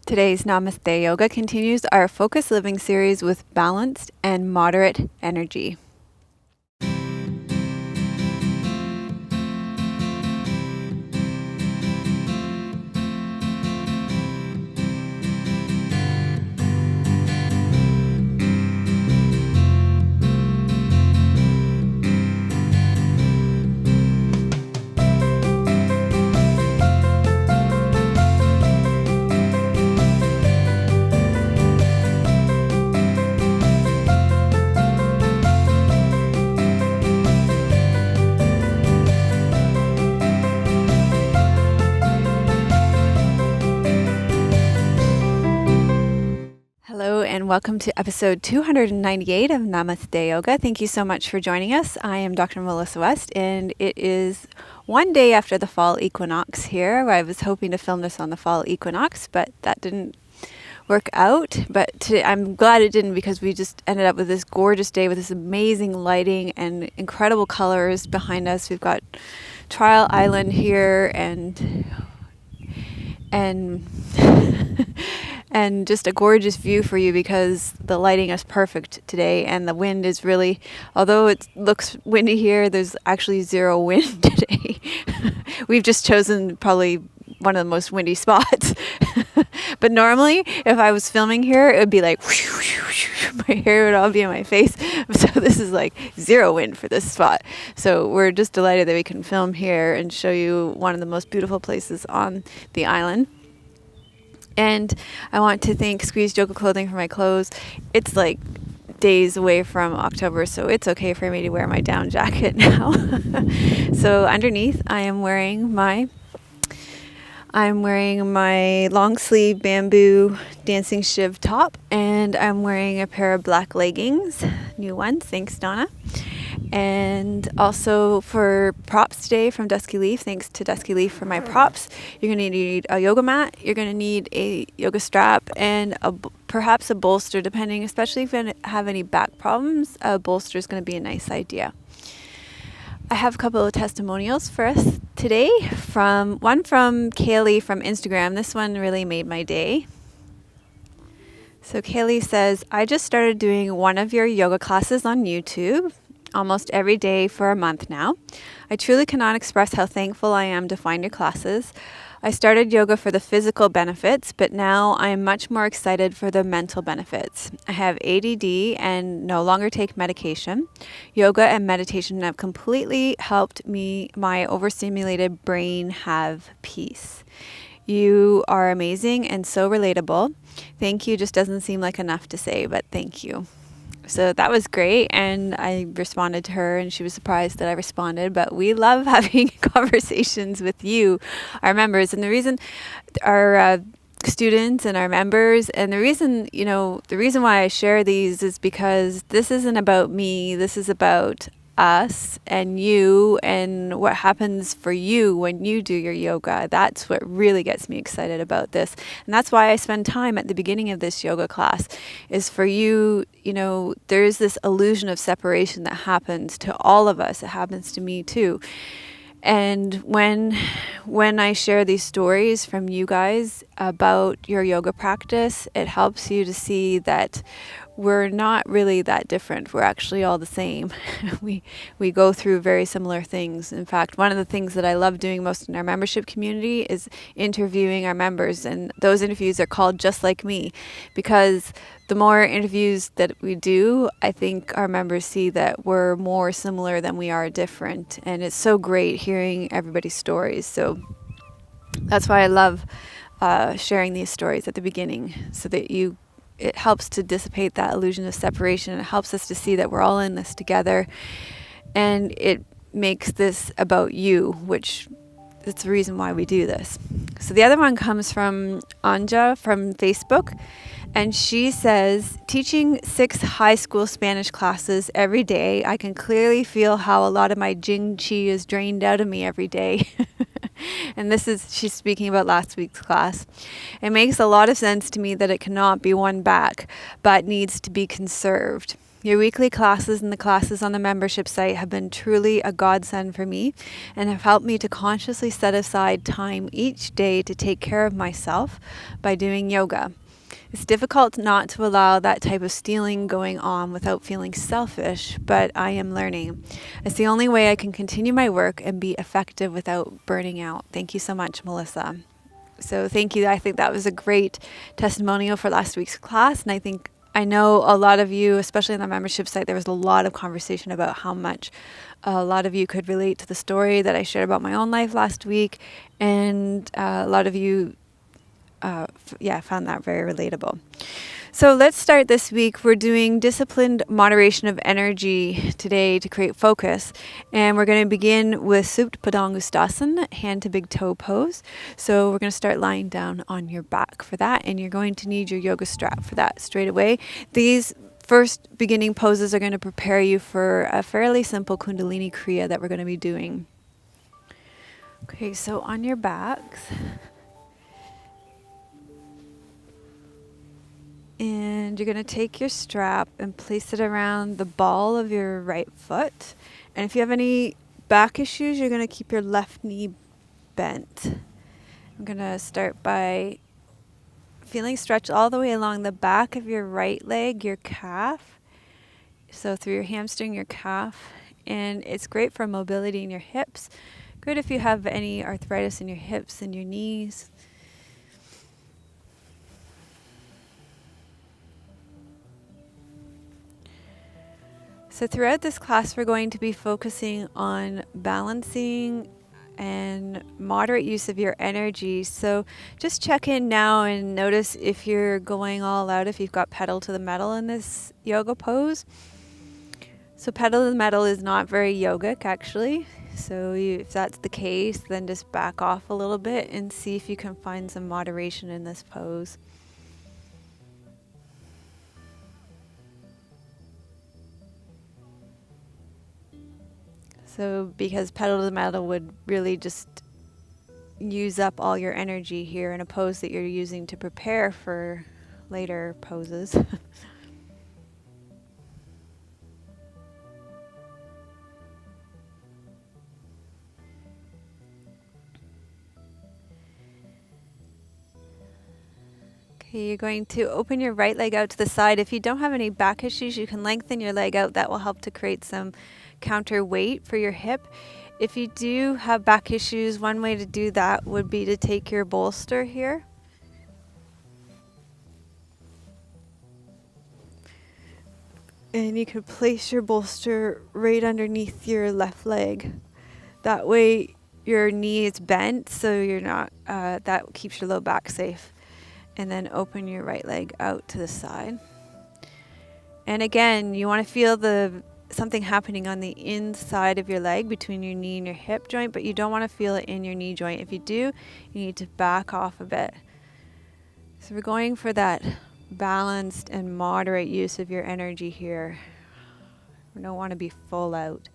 Today's Namaste Yoga continues our Focus Living series with balanced and moderate energy. Hello and welcome to episode 298 of Namaste Yoga. Thank you so much for joining us. I am Dr. Melissa West, and it is one day after the fall equinox here. I was hoping to film this on the fall equinox, but that didn't work out. But I'm glad it didn't, because we just ended up with this gorgeous day with this amazing lighting and incredible colors behind us. We've got Trial Island here and and just a gorgeous view for you, because the lighting is perfect today, and the wind is really, although it looks windy here, there's actually zero wind today. We've just chosen probably one of the most windy spots. But normally, if I was filming here, it would be like, my hair would all be in my face. So this is like zero wind for this spot. So we're just delighted that we can film here and show you one of the most beautiful places on the island. And I want to thank Squeezed Yoga Clothing for my clothes. It's like days away from October, so it's okay for me to wear my down jacket now. So underneath, I'm wearing my long sleeve bamboo dancing shiv top, and I'm wearing a pair of black leggings, new ones, thanks Donna. And also for props today from Dusky Leaf, thanks to Dusky Leaf for my props. You're going to need a yoga mat, you're going to need a yoga strap, and perhaps a bolster, depending, especially if you have any back problems. A bolster is going to be a nice idea. I have a couple of testimonials for us today. One from Kaylee from Instagram. This one really made my day. So Kaylee says, I just started doing one of your yoga classes on YouTube almost every day for a month now. I truly cannot express how thankful I am to find your classes. I started yoga for the physical benefits, but now I am much more excited for the mental benefits. I have ADD and no longer take medication. Yoga and meditation have completely helped my overstimulated brain have peace. You are amazing and so relatable. Thank you just doesn't seem like enough to say, but thank you. So that was great, and I responded to her, and she was surprised that I responded. But we love having conversations with you, our members, and the reason our students and our members, and the reason why I share these is because this isn't about me. This is about us and you, and what happens for you when you do your yoga. That's what really gets me excited about this, and that's why I spend time at the beginning of this yoga class, is for you. There's this illusion of separation that happens to all of us. It happens to me too. And when I share these stories from you guys about your yoga practice, it helps you to see that we're not really that different. We're actually all the same. We go through very similar things. In fact, one of the things that I love doing most in our membership community is interviewing our members, and those interviews are called Just Like Me, because the more interviews that we do, I think our members see that we're more similar than we are different, and it's so great hearing everybody's stories. So that's why I love sharing these stories at the beginning, so that it helps to dissipate that illusion of separation. It helps us to see that we're all in this together, and it makes this about you, which is the reason why we do this. So the other one comes from Anja from Facebook, and she says, teaching 6 high school Spanish classes every day, I can clearly feel how a lot of my Jing Qi is drained out of me every day. And she's speaking about last week's class. It makes a lot of sense to me that it cannot be won back, but needs to be conserved. Your weekly classes and the classes on the membership site have been truly a godsend for me and have helped me to consciously set aside time each day to take care of myself by doing yoga. It's difficult not to allow that type of stealing going on without feeling selfish, but I am learning. It's the only way I can continue my work and be effective without burning out. Thank you so much, Melissa. So thank you. I think that was a great testimonial for last week's class. And I know a lot of you, especially on the membership site, there was a lot of conversation about how much a lot of you could relate to the story that I shared about my own life last week. And a lot of you, found that very relatable. So let's start this week. We're doing disciplined moderation of energy today to create focus. And we're going to begin with Supta Padangusthasana, hand to big toe pose. So we're going to start lying down on your back for that. And you're going to need your yoga strap for that straight away. These first beginning poses are going to prepare you for a fairly simple kundalini kriya that we're going to be doing. Okay, so on your backs. And you're going to take your strap and place it around the ball of your right foot. And if you have any back issues, you're going to keep your left knee bent. I'm going to start by feeling stretch all the way along the back of your right leg, your calf. So through your hamstring, your calf. And it's great for mobility in your hips. Good if you have any arthritis in your hips and your knees. So throughout this class, we're going to be focusing on balancing and moderate use of your energy. So just check in now and notice if you're going all out, if you've got pedal to the metal in this yoga pose. So pedal to the metal is not very yogic, actually. So if that's the case, then just back off a little bit and see if you can find some moderation in this pose. So because pedal to the metal would really just use up all your energy here in a pose that you're using to prepare for later poses. Okay, you're going to open your right leg out to the side. If you don't have any back issues, you can lengthen your leg out. That will help to create some counterweight for your hip. If you do have back issues, one way to do that would be to take your bolster here. And you could place your bolster right underneath your left leg. That way your knee is bent, so you're not, that keeps your low back safe. And then open your right leg out to the side. And again, you want to feel something happening on the inside of your leg between your knee and your hip joint, but you don't want to feel it in your knee joint. If you do, you need to back off a bit. So we're going for that balanced and moderate use of your energy here. We don't want to be full out.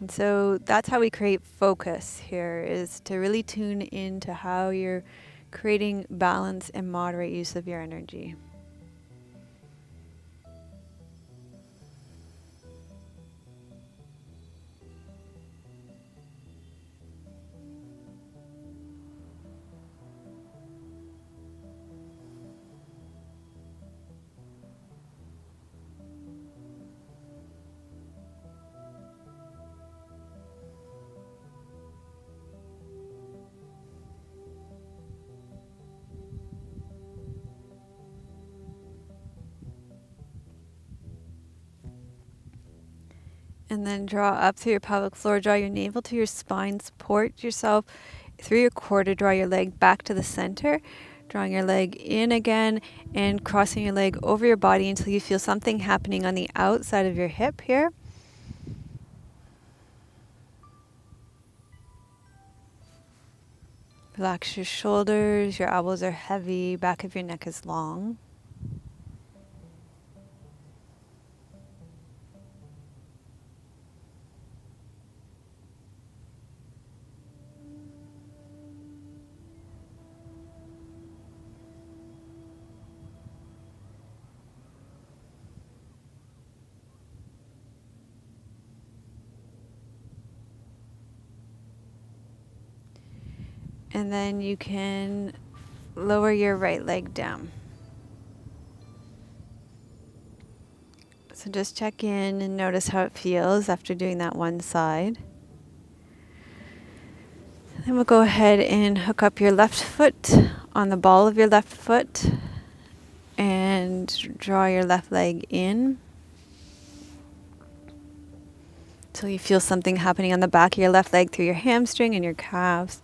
And so that's how we create focus here, is to really tune into how you're creating balance and moderate use of your energy. And then draw up through your pelvic floor, draw your navel to your spine, support yourself through your core to draw your leg back to the center, drawing your leg in again and crossing your leg over your body until you feel something happening on the outside of your hip here. Relax your shoulders, your elbows are heavy, back of your neck is long. And then you can lower your right leg down. So just check in and notice how it feels after doing that one side. Then we'll go ahead and hook up your left foot on the ball of your left foot and draw your left leg in. So you feel something happening on the back of your left leg through your hamstring and your calves.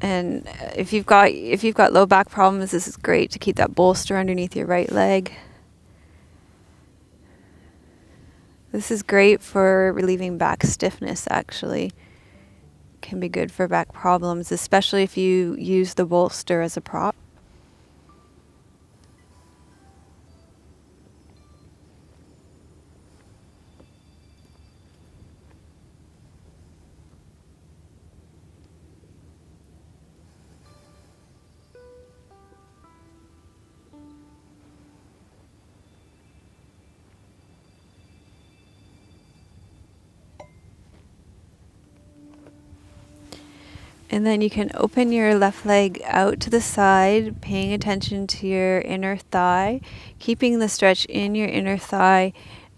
And if you've got low back problems, this is great to keep that bolster underneath your right leg. This is great for relieving back stiffness, actually. Can be good for back problems, especially if you use the bolster as a prop. And then you can open your left leg out to the side, paying attention to your inner thigh, keeping the stretch in your inner thigh,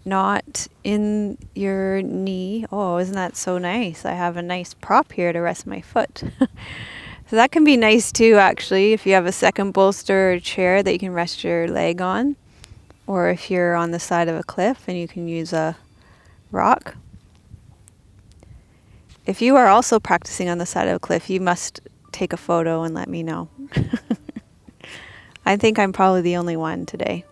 not in your knee. Oh, isn't that so nice? I have a nice prop here to rest my foot. So that can be nice too, actually, if you have a second bolster or chair that you can rest your leg on, or if you're on the side of a cliff and you can use a rock. If you are also practicing on the side of a cliff, you must take a photo and let me know. I think I'm probably the only one today.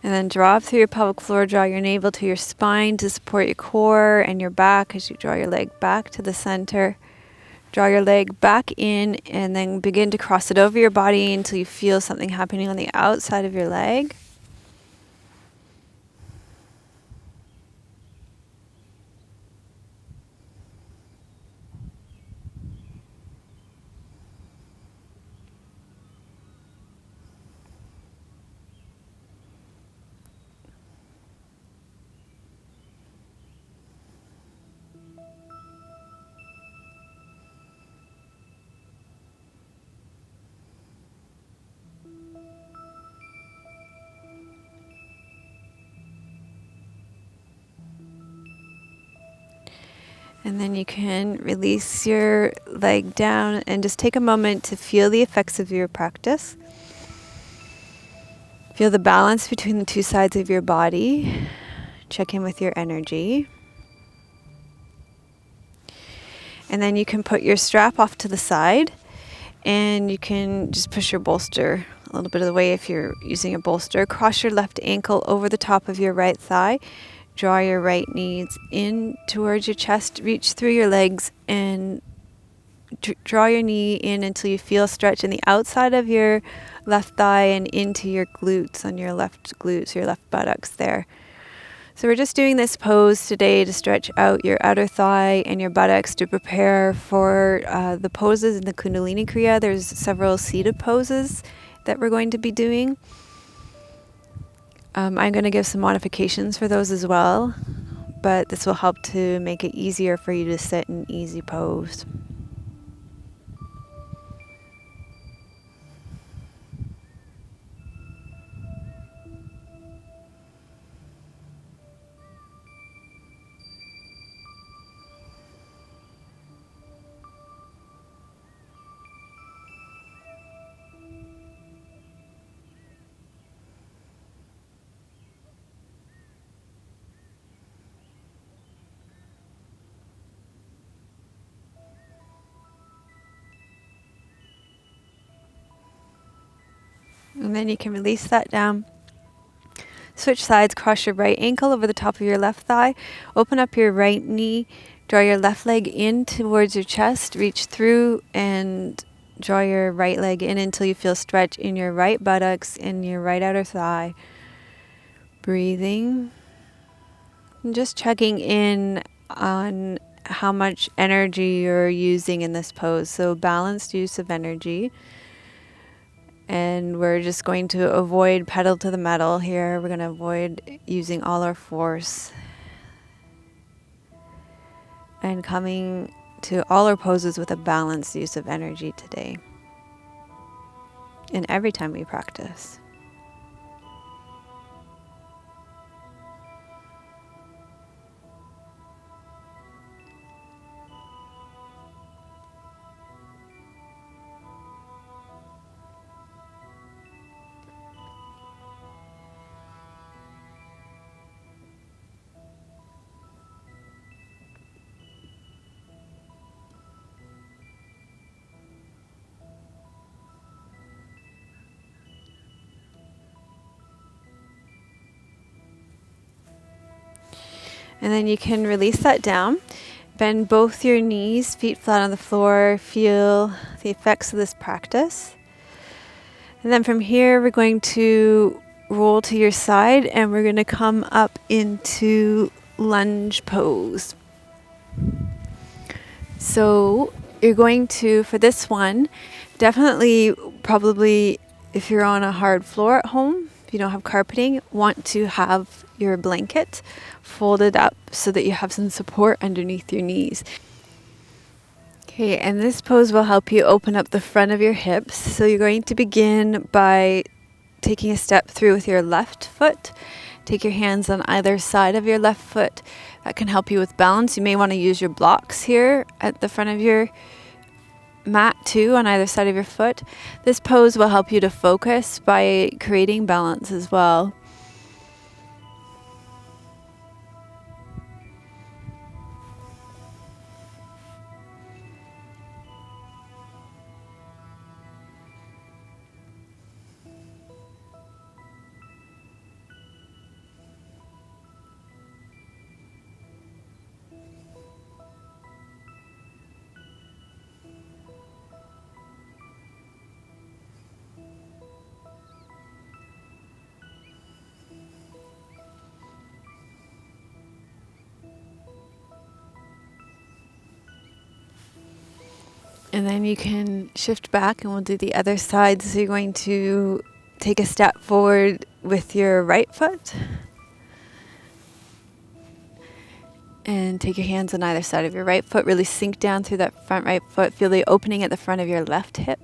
And then draw up through your pelvic floor, draw your navel to your spine to support your core and your back as you draw your leg back to the center. Draw your leg back in and then begin to cross it over your body until you feel something happening on the outside of your leg. And then you can release your leg down and just take a moment to feel the effects of your practice. Feel the balance between the two sides of your body. Check in with your energy. And then you can put your strap off to the side and you can just push your bolster a little bit of the way if you're using a bolster. Cross your left ankle over the top of your right thigh. Draw your right knees in towards your chest. Reach through your legs and draw your knee in until you feel a stretch in the outside of your left thigh and into your glutes, on your left glutes, your left buttocks there. So we're just doing this pose today to stretch out your outer thigh and your buttocks to prepare for the poses in the kundalini kriya. There's several seated poses that we're going to be doing. I'm going to give some modifications for those as well, but this will help to make it easier for you to sit in easy pose. And then you can release that down. Switch sides, cross your right ankle over the top of your left thigh. Open up your right knee. Draw your left leg in towards your chest. Reach through and draw your right leg in until you feel stretch in your right buttocks and your right outer thigh. Breathing. And just checking in on how much energy you're using in this pose. So balanced use of energy. And we're just going to avoid pedal to the metal here. We're going to avoid using all our force. And coming to all our poses with a balanced use of energy today. And every time we practice. And then you can release that down. Bend both your knees, feet flat on the floor. Feel the effects of this practice. And then from here, we're going to roll to your side and we're going to come up into lunge pose. So you're going to, for this one, definitely probably if you're on a hard floor at home, if you don't have carpeting, want to have your blanket folded up so that you have some support underneath your knees. Okay, and this pose will help you open up the front of your hips. So you're going to begin by taking a step through with your left foot. Take your hands on either side of your left foot. That can help you with balance. You may want to use your blocks here at the front of your mat too, on either side of your foot. This pose will help you to focus by creating balance as well. And then you can shift back and we'll do the other side. So you're going to take a step forward with your right foot. And take your hands on either side of your right foot. Really sink down through that front right foot. Feel the opening at the front of your left hip.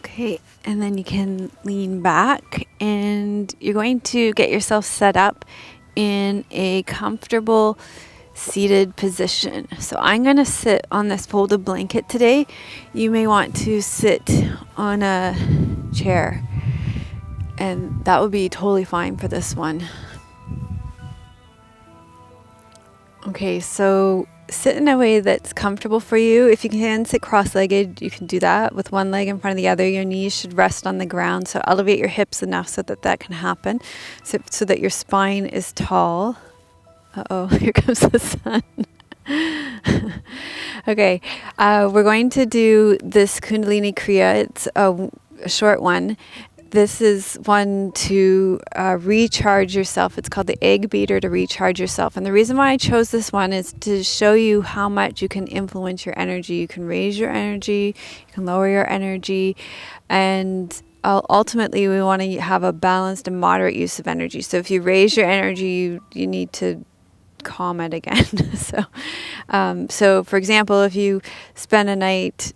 Okay, and then you can lean back and you're going to get yourself set up in a comfortable seated position. So I'm going to sit on this folded blanket today. You may want to sit on a chair, and that would be totally fine for this one. Okay, so sit in a way that's comfortable for you. If you can sit cross-legged, you can do that with one leg in front of the other. Your knees should rest on the ground, so elevate your hips enough so that that can happen, so that your spine is tall. Uh-oh, here comes the sun. Okay, we're going to do this kundalini kriya. It's a short one. This is one to recharge yourself. It's called the egg beater, to recharge yourself. And the reason why I chose this one is to show you how much you can influence your energy. You can raise your energy, you can lower your energy, and ultimately we want to have a balanced and moderate use of energy. So if you raise your energy, you need to calm it again. So for example, if you spend a night,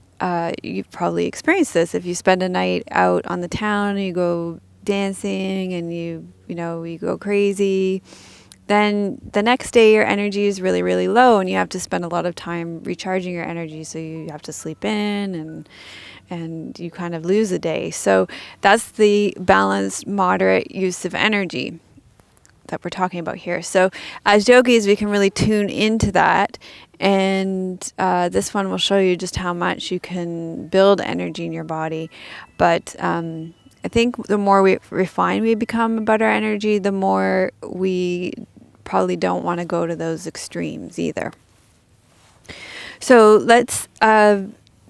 you've probably experienced this. If you spend a night out on the town, you go dancing and you go crazy, then the next day your energy is really, really low and you have to spend a lot of time recharging your energy. So you have to sleep in and you kind of lose a day. So that's the balanced, moderate use of energy that we're talking about here. So as yogis, we can really tune into that. And this one will show you just how much you can build energy in your body. But I think the more refined we become about our energy, the more we probably don't want to go to those extremes either. So let's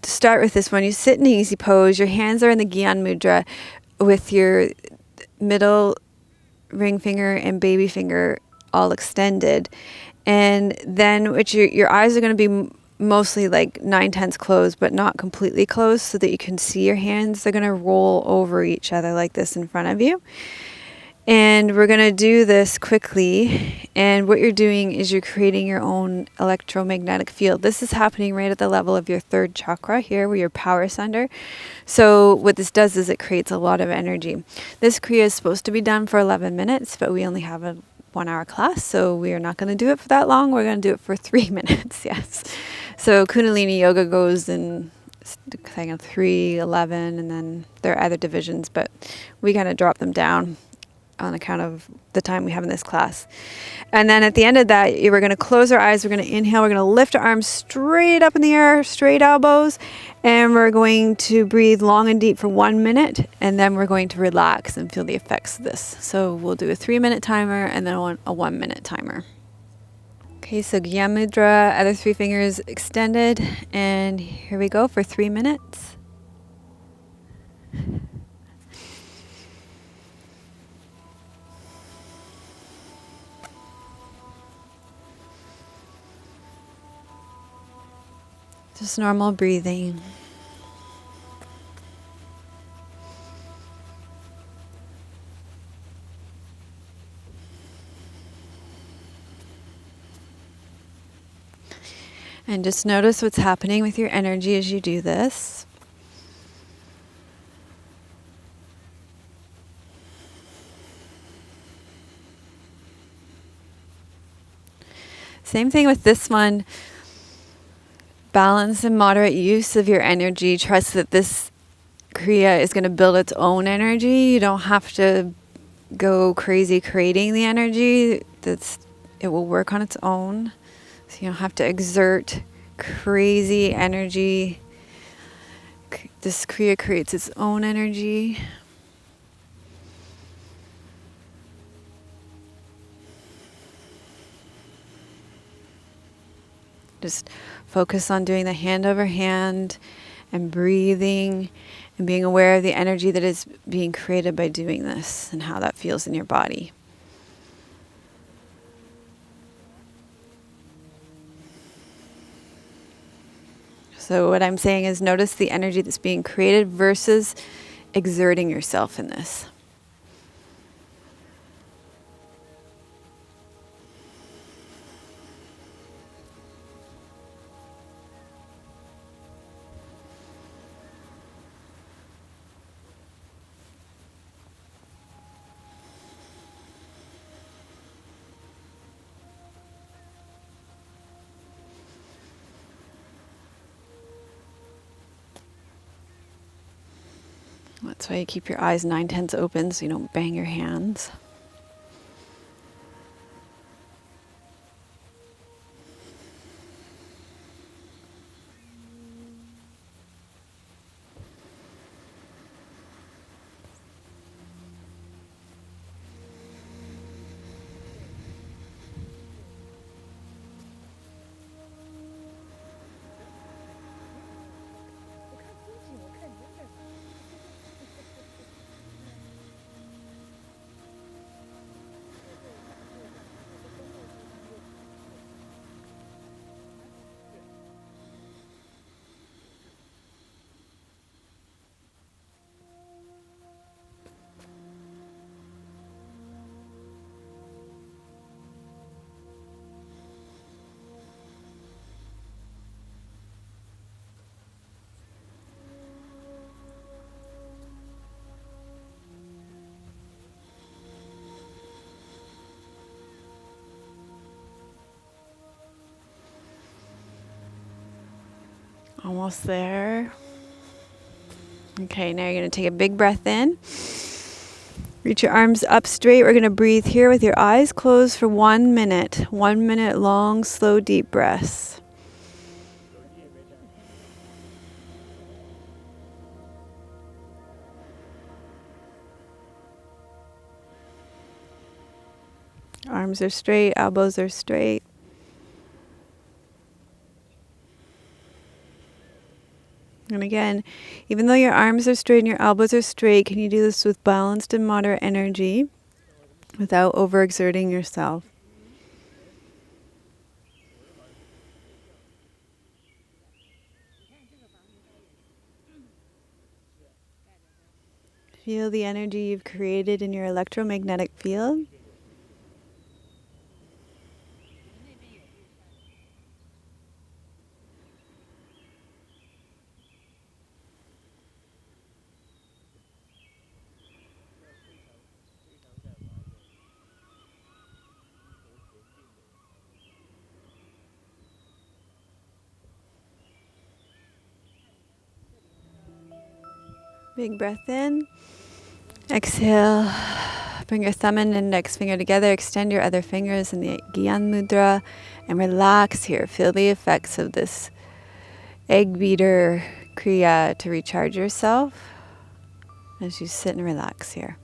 start with this one. You sit in an easy pose. Your hands are in the Gyan Mudra with your middle ring finger and baby finger all extended. And then your eyes are going to be mostly like 9/10 closed, but not completely closed so that you can see your hands. They're going to roll over each other like this in front of you. And we're going to do this quickly. And what you're doing is you're creating your own electromagnetic field. This is happening right at the level of your third chakra here, where your power center. So what this does is it creates a lot of energy. This kriya is supposed to be done for 11 minutes, but we only have a 1-hour class, so we are not going to do it for that long. We're going to do it for 3 minutes, yes. So Kundalini yoga goes in kind of 3, 11, and then there are other divisions, but we kind of drop them down on account of the time we have in this class. And then at the end of that, we're going to close our eyes. We're going to inhale. We're going to lift our arms straight up in the air, straight elbows. And we're going to breathe long and deep for 1 minute. And then we're going to relax and feel the effects of this. So we'll do a 3-minute timer and then a 1-minute timer. Okay, so Gyan Mudra, other 3 fingers extended. And here we go for 3 minutes. Just normal breathing. And just notice what's happening with your energy as you do this. Same thing with this one. Balance and moderate use of your energy. Trust that this kriya is going to build its own energy. You don't have to go crazy creating the energy. It will work on its own. So you don't have to exert crazy energy. This kriya creates its own energy. Just focus on doing the hand over hand and breathing and being aware of the energy that is being created by doing this and how that feels in your body. So what I'm saying is notice the energy that's being created versus exerting yourself in this. That's why you keep your eyes 9/10 open so you don't bang your hands. Almost there. Okay, now you're going to take a big breath in. Reach your arms up straight. We're going to breathe here with your eyes closed for 1 minute. 1 minute long, slow, deep breaths. Arms are straight, elbows are straight. And again, even though your arms are straight and your elbows are straight, can you do this with balanced and moderate energy without overexerting yourself? Feel the energy you've created in your electromagnetic field. Big breath in. Exhale. Bring your thumb and index finger together. Extend your other fingers in the Gyan Mudra and relax here. Feel the effects of this egg beater kriya to recharge yourself as you sit and relax here.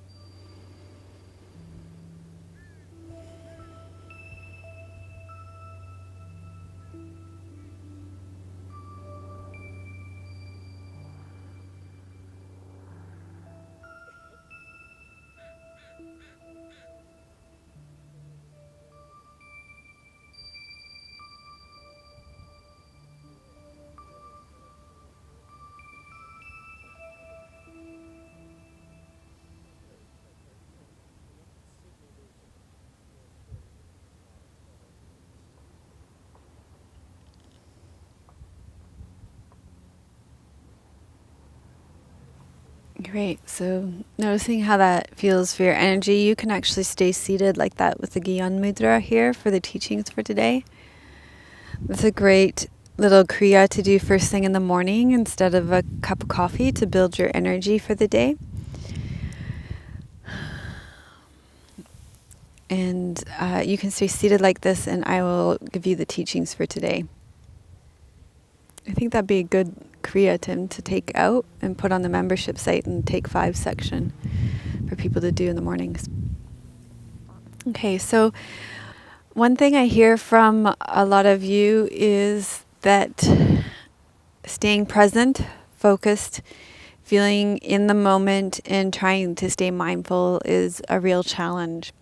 Great. So noticing how that feels for your energy, you can actually stay seated like that with the Gyan Mudra here for the teachings for today. It's a great little kriya to do first thing in the morning instead of a cup of coffee to build your energy for the day. And you can stay seated like this and I will give you the teachings for today. I think that'd be a good kriya, Tim, to take out and put on the membership site and take 5 section for people to do in the mornings. Okay, so one thing I hear from a lot of you is that staying present, focused, feeling in the moment and trying to stay mindful is a real challenge.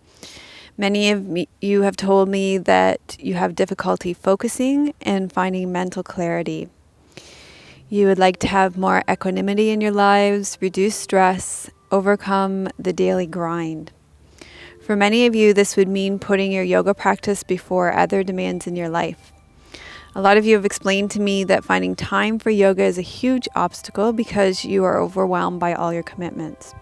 Many of you have told me that you have difficulty focusing and finding mental clarity. You would like to have more equanimity in your lives, reduce stress, overcome the daily grind. For many of you, this would mean putting your yoga practice before other demands in your life. A lot of you have explained to me that finding time for yoga is a huge obstacle because you are overwhelmed by all your commitments.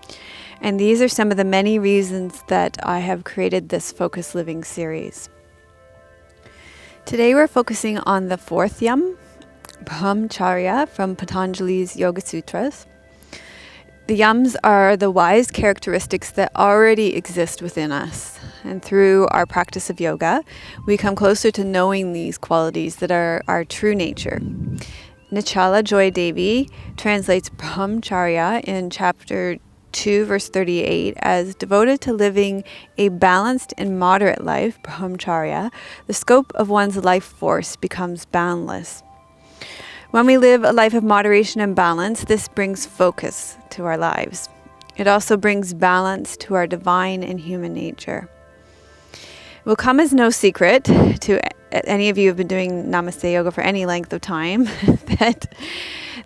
And these are some of the many reasons that I have created this Focus Living series. Today we're focusing on the 4th yam, brahmacharya, from Patanjali's Yoga Sutras. The yams are the wise characteristics that already exist within us. And through our practice of yoga, we come closer to knowing these qualities that are our true nature. Nichala Joy Devi translates brahmacharya in chapter 2, verse 38, as devoted to living a balanced and moderate life, brahmacharya, the scope of one's life force becomes boundless. When we live a life of moderation and balance, this brings focus to our lives. It also brings balance to our divine and human nature. It will come as no secret to any of you who have been doing Namaste Yoga for any length of time that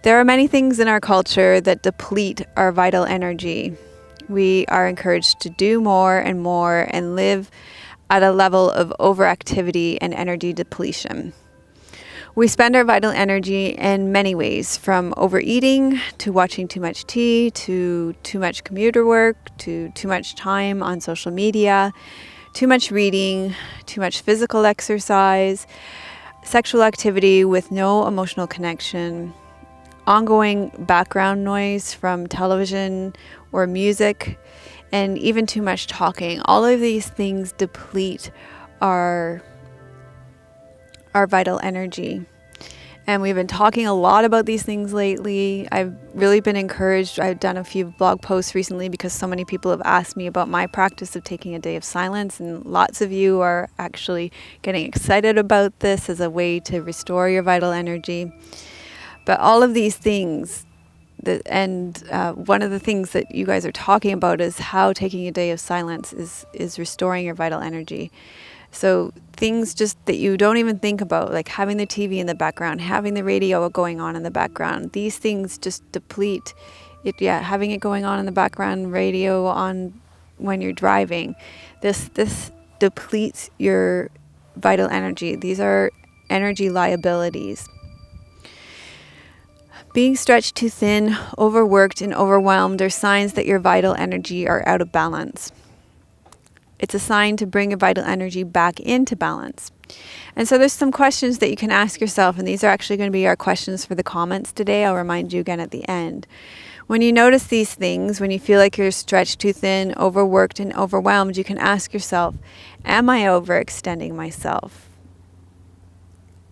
there are many things in our culture that deplete our vital energy. We are encouraged to do more and live at a level of overactivity and energy depletion. We spend our vital energy in many ways, from overeating to watching too much tea, to too much computer work, to too much time on social media, too much reading, too much physical exercise, sexual activity with no emotional connection, ongoing background noise from television or music, and even too much talking. All of these things deplete our vital energy. And we've been talking a lot about these things lately. I've really been encouraged. I've done a few blog posts recently because so many people have asked me about my practice of taking a day of silence. And lots of you are actually getting excited about this as a way to restore your vital energy. But all of these things, one of the things that you guys are talking about is how taking a day of silence is restoring your vital energy. So things just that you don't even think about, like having the TV in the background, having the radio going on in the background, these things just deplete it. Yeah, having it going on in the background, radio on when you're driving, this depletes your vital energy. These are energy liabilities. Being stretched too thin, overworked, and overwhelmed are signs that your vital energy are out of balance. It's a sign to bring your vital energy back into balance. And so there's some questions that you can ask yourself, and these are actually going to be our questions for the comments today. I'll remind you again at the end. When you notice these things, when you feel like you're stretched too thin, overworked, and overwhelmed, you can ask yourself, am I overextending myself?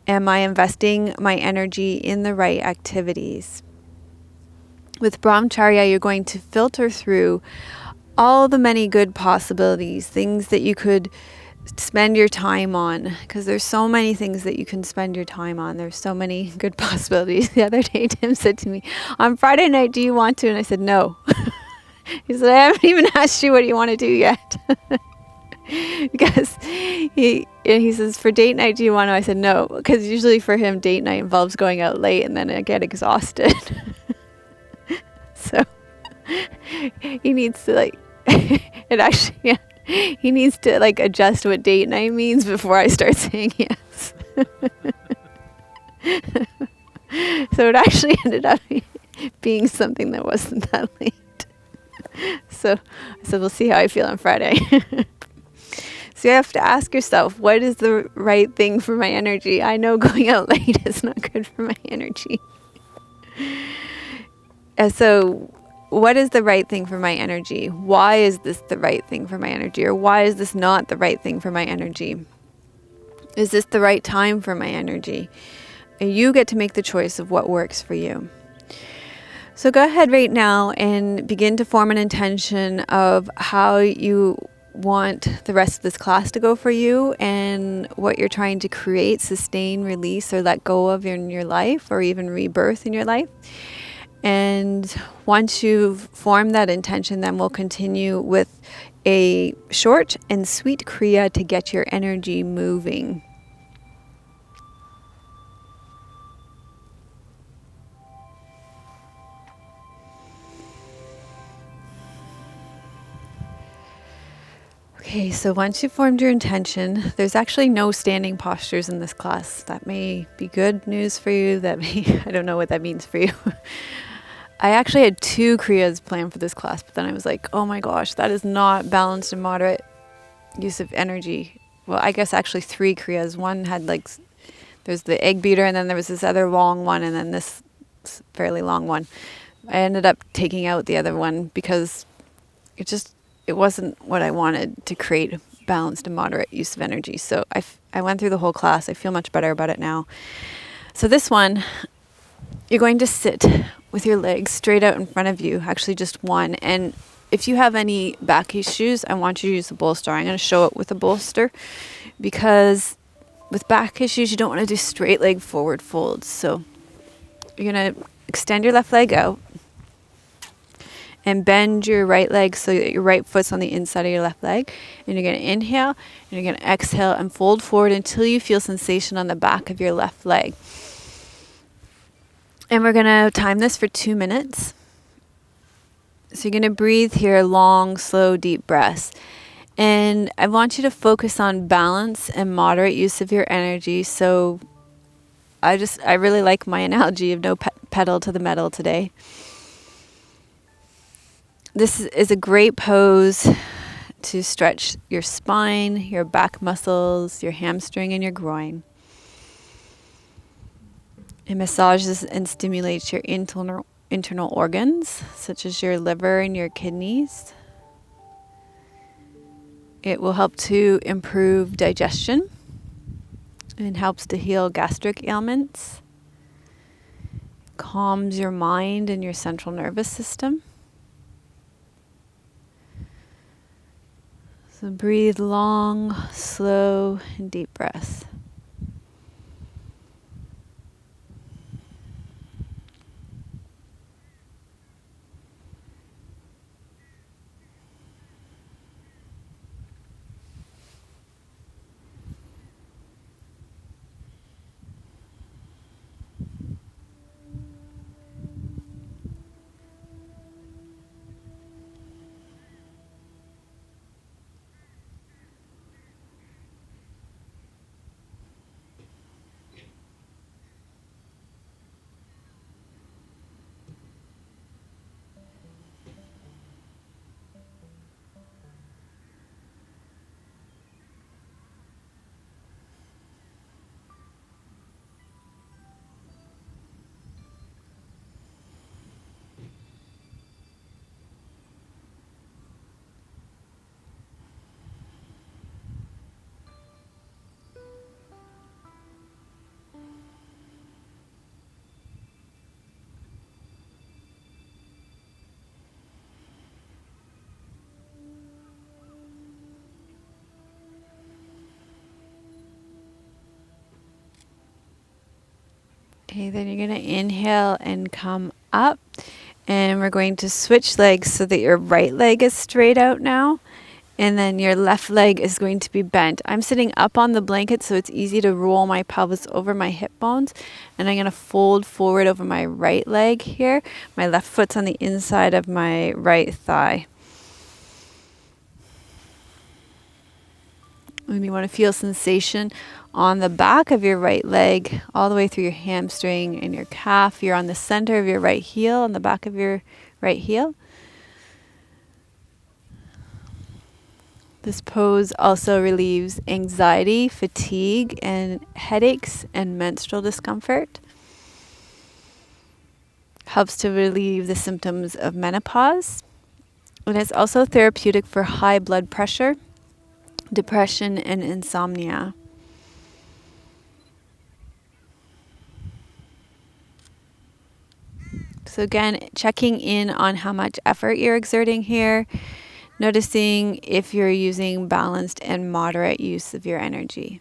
Am I investing my energy in the right activities? With Brahmacharya, you're going to filter through all the many good possibilities, things that you could spend your time on, because there's so many things that you can spend your time on. There's so many good possibilities. The other day, Tim said to me, on Friday night, do you want to? And I said, no. He said, I haven't even asked you what you want to do yet. Because he says, for date night, do you want to? I said, no. Because usually for him, date night involves going out late and then I get exhausted. So he needs to he needs to adjust what date night means before I start saying yes. So it actually ended up being something that wasn't that late. So I said, we'll see how I feel on Friday. So you have to ask yourself, what is the right thing for my energy? I know going out late is not good for my energy. And so what is the right thing for my energy? Why is this the right thing for my energy? Or why is this not the right thing for my energy? Is this the right time for my energy? And you get to make the choice of what works for you. So go ahead right now and begin to form an intention of how you want the rest of this class to go for you and what you're trying to create, sustain, release, or let go of in your life, or even rebirth in your life. And once you've formed that intention, then we'll continue with a short and sweet kriya to get your energy moving. Okay, so once you've formed your intention, there's actually no standing postures in this class. That may be good news for you. I don't know what that means for you. I actually had 2 kriyas planned for this class, but then I was like, oh my gosh, that is not balanced and moderate use of energy. Well, I guess actually 3 kriyas. One had there's the egg beater, and then there was this other long one, and then this fairly long one. I ended up taking out the other one because it wasn't what I wanted to create balanced and moderate use of energy. So I went through the whole class. I feel much better about it now. So this one, you're going to sit with your legs straight out in front of you, actually just one. And if you have any back issues, I want you to use a bolster. I'm going to show it with a bolster because with back issues, you don't want to do straight leg forward folds. So you're going to extend your left leg out and bend your right leg so that your right foot's on the inside of your left leg. And you're going to inhale and you're going to exhale and fold forward until you feel sensation on the back of your left leg. And we're going to time this for 2 minutes. So you're going to breathe here, long, slow, deep breaths. And I want you to focus on balance and moderate use of your energy. So I really like my analogy of no pedal to the metal today. This is a great pose to stretch your spine, your back muscles, your hamstring, and your groin. It massages and stimulates your internal organs, such as your liver and your kidneys. It will help to improve digestion and helps to heal gastric ailments. Calms your mind and your central nervous system. So breathe long, slow, and deep breaths. Okay, then you're going to inhale and come up. And we're going to switch legs so that your right leg is straight out now. And then your left leg is going to be bent. I'm sitting up on the blanket so it's easy to roll my pelvis over my hip bones. And I'm going to fold forward over my right leg here. My left foot's on the inside of my right thigh. And you want to feel sensation on the back of your right leg, all the way through your hamstring and your calf. You're on the center of your right heel, on the back of your right heel. This pose also relieves anxiety, fatigue, and headaches and menstrual discomfort. Helps to relieve the symptoms of menopause. And it's also therapeutic for high blood pressure, depression, and insomnia. So again, checking in on how much effort you're exerting here, noticing if you're using balanced and moderate use of your energy.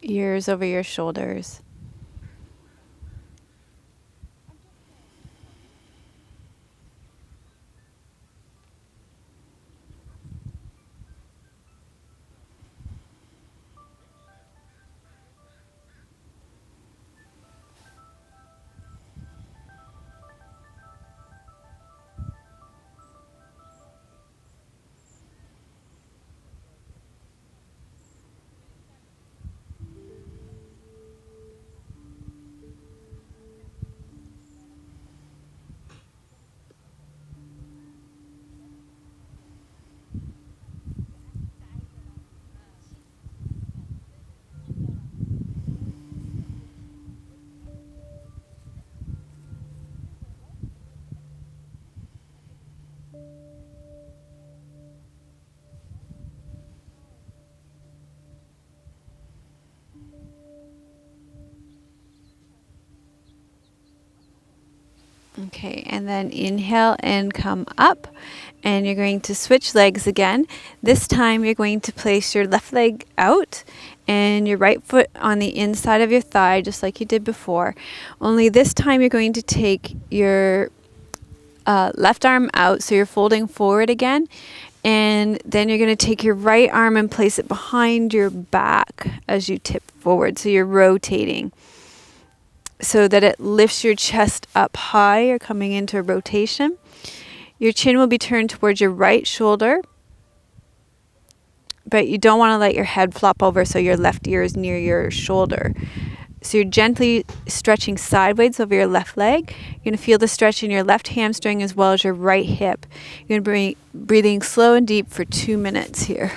Ears over your shoulders. Okay, and then inhale and come up. And you're going to switch legs again. This time you're going to place your left leg out and your right foot on the inside of your thigh, just like you did before. Only this time you're going to take your left arm out, so you're folding forward again. And then you're going to take your right arm and place it behind your back as you tip forward. So you're rotating, so that it lifts your chest up high. You're coming into a rotation. Your chin will be turned towards your right shoulder, but you don't want to let your head flop over so your left ear is near your shoulder. So you're gently stretching sideways over your left leg. You're going to feel the stretch in your left hamstring as well as your right hip. You're going to be breathing slow and deep for 2 minutes here.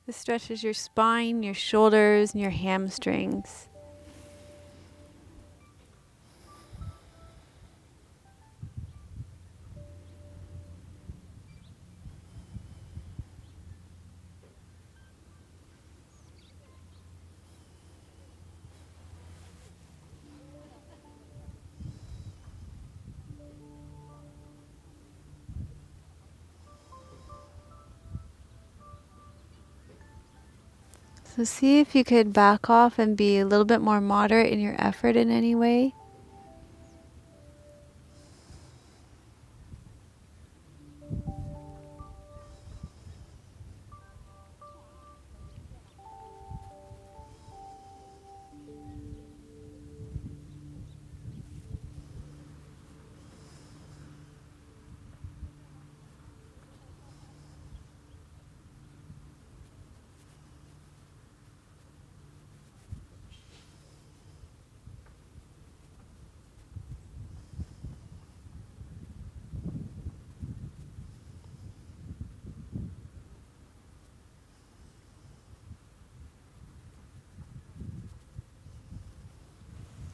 This stretches your spine, your shoulders, and your hamstrings. So see if you could back off and be a little bit more moderate in your effort in any way.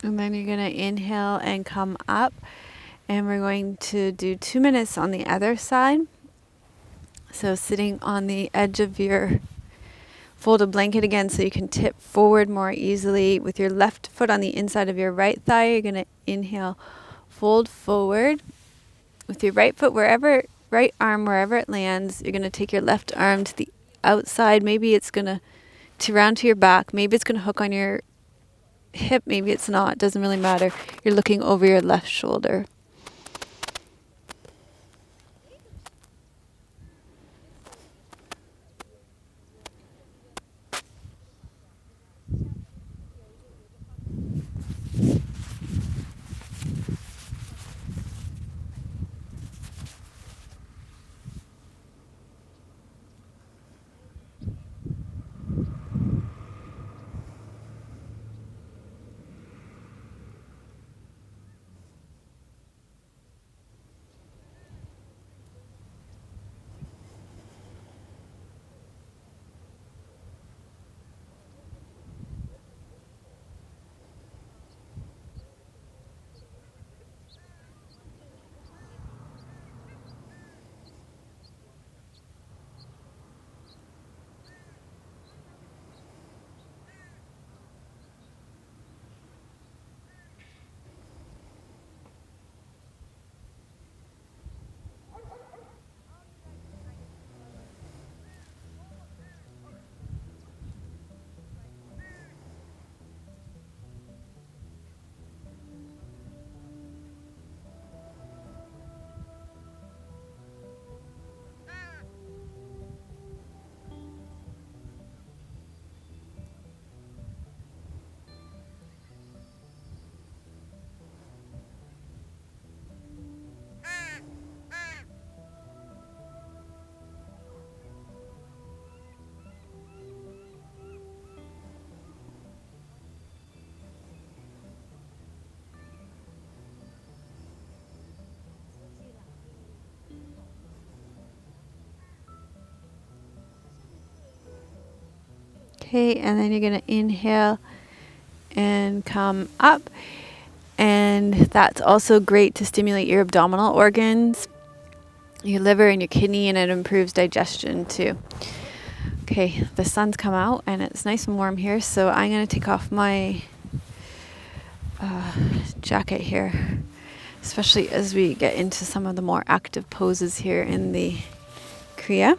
And then you're going to inhale and come up. And we're going to do 2 minutes on the other side. So sitting on the edge of your folded blanket again so you can tip forward more easily with your left foot on the inside of your right thigh. You're going to inhale, fold forward with your right foot right arm wherever it lands. You're going to take your left arm to the outside. Maybe it's going to round to your back. Maybe it's going to hook on your hip. Maybe it's not. It doesn't really matter. You're looking over your left shoulder. Okay, and then you're going to inhale and come up. And that's also great to stimulate your abdominal organs, your liver and your kidney, and it improves digestion too. Okay, the sun's come out and it's nice and warm here, so I'm going to take off my jacket here, especially as we get into some of the more active poses here in the kriya.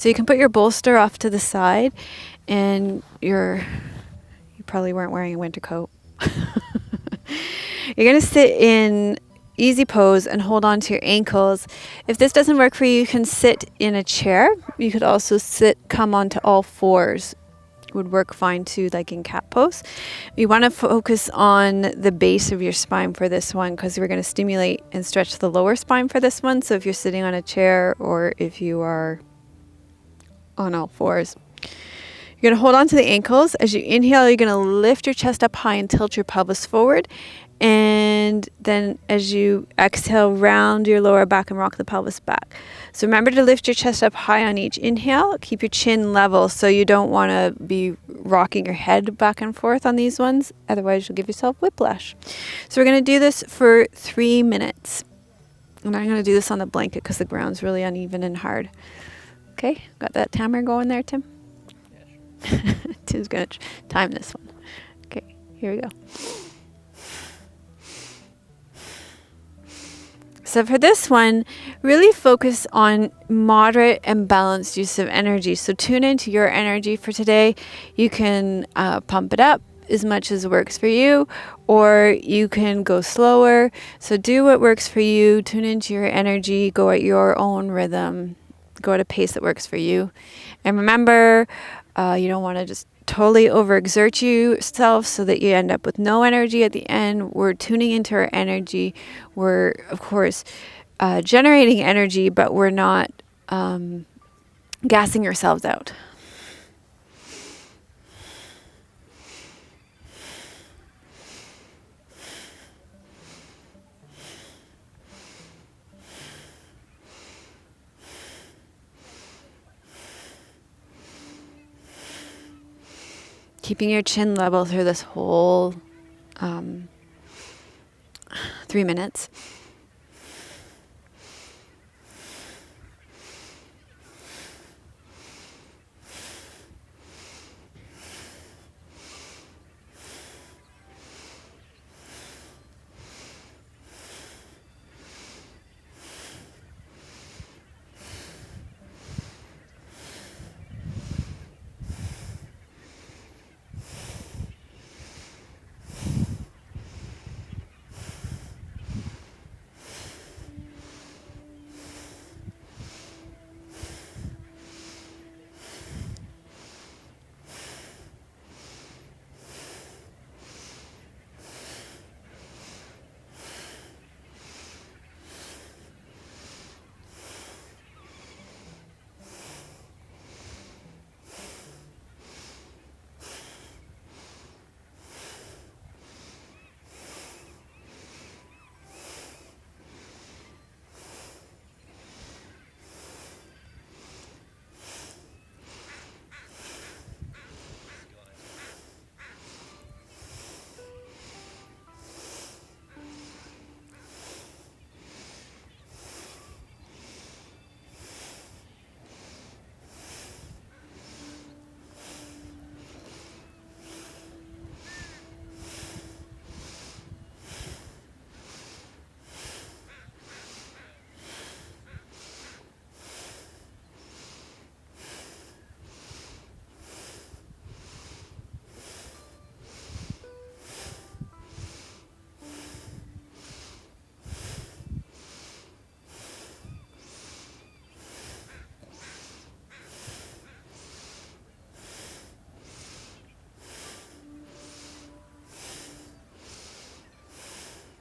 So you can put your bolster off to the side, and you probably weren't wearing a winter coat. You're going to sit in easy pose and hold on to your ankles. If this doesn't work for you, you can sit in a chair. You could also come onto all fours. Would work fine too, like in cat pose. You want to focus on the base of your spine for this one, because we're going to stimulate and stretch the lower spine for this one. So if you're sitting on a chair or if you are on all fours, you're going to hold on to the ankles. As you inhale, you're going to lift your chest up high and tilt your pelvis forward. And then as you exhale, round your lower back and rock the pelvis back. So remember to lift your chest up high on each inhale. Keep your chin level, so you don't want to be rocking your head back and forth on these ones. Otherwise, you'll give yourself whiplash. So we're going to do this for 3 minutes. And I'm going to do this on the blanket because the ground's really uneven and hard. Okay, got that timer going there, Tim? Yeah, sure. Tim's going to time this one. Okay, here we go. So for this one, really focus on moderate and balanced use of energy. So tune into your energy for today. You can pump it up as much as works for you, or you can go slower. So do what works for you. Tune into your energy. Go at your own rhythm. Go at a pace that works for you. And remember, you don't want to just totally overexert yourself so that you end up with no energy at the end. We're tuning into our energy. We're, of course, generating energy, but we're not gassing yourselves out. Keeping your chin level through this whole 3 minutes.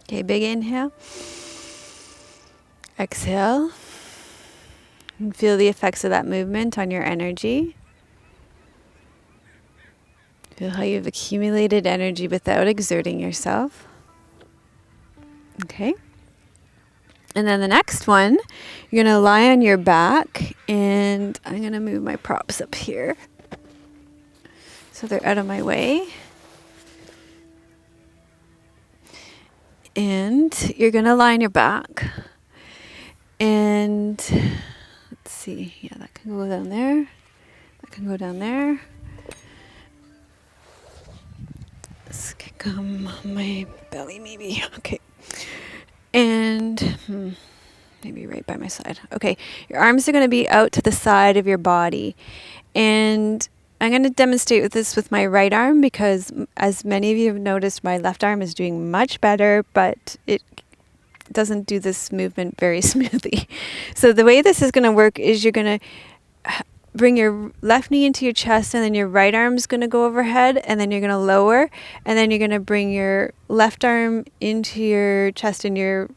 Okay, big inhale. Exhale. And feel the effects of that movement on your energy. Feel how you've accumulated energy without exerting yourself. Okay. And then the next one, you're going to lie on your back, and I'm going to move my props up here so they're out of my way. And you're going to lie on your back. And let's see. Yeah, that can go down there. That can go down there. This can come on my belly maybe. Okay. And maybe right by my side. Okay, your arms are going to be out to the side of your body. And I'm going to demonstrate with this with my right arm because, as many of you have noticed, my left arm is doing much better, but it doesn't do this movement very smoothly. So the way this is going to work is you're going to bring your left knee into your chest, and then your right arm's going to go overhead, and then you're going to lower, and then you're going to bring your left arm into your chest, and your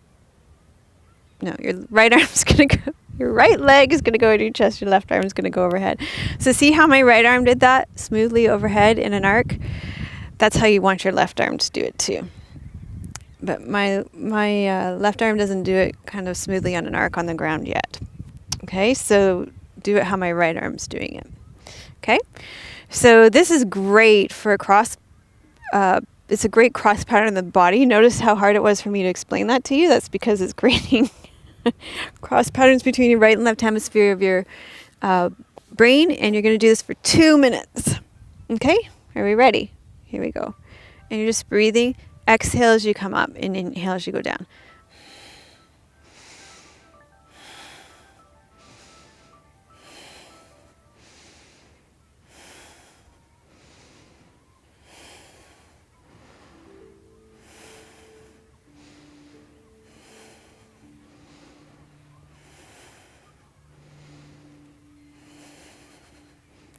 right arm's going to go, your right leg is going to go into your chest, your left arm is going to go overhead. So see how my right arm did that smoothly overhead in an arc? That's how you want your left arm to do it too. But my left arm doesn't do it kind of smoothly on an arc on the ground yet. Okay, so do it how my right arm's doing it. Okay, so this is great for a cross. It's a great cross pattern in the body. Notice how hard it was for me to explain that to you. That's because it's creating cross patterns between your right and left hemisphere of your brain, and you're going to do this for 2 minutes. Okay, are we ready? Here we go. And you're just breathing. Exhale as you come up, and inhale as you go down.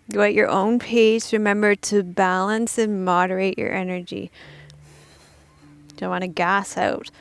Go at your own pace. Remember to balance and moderate your energy. Don't want to gas out.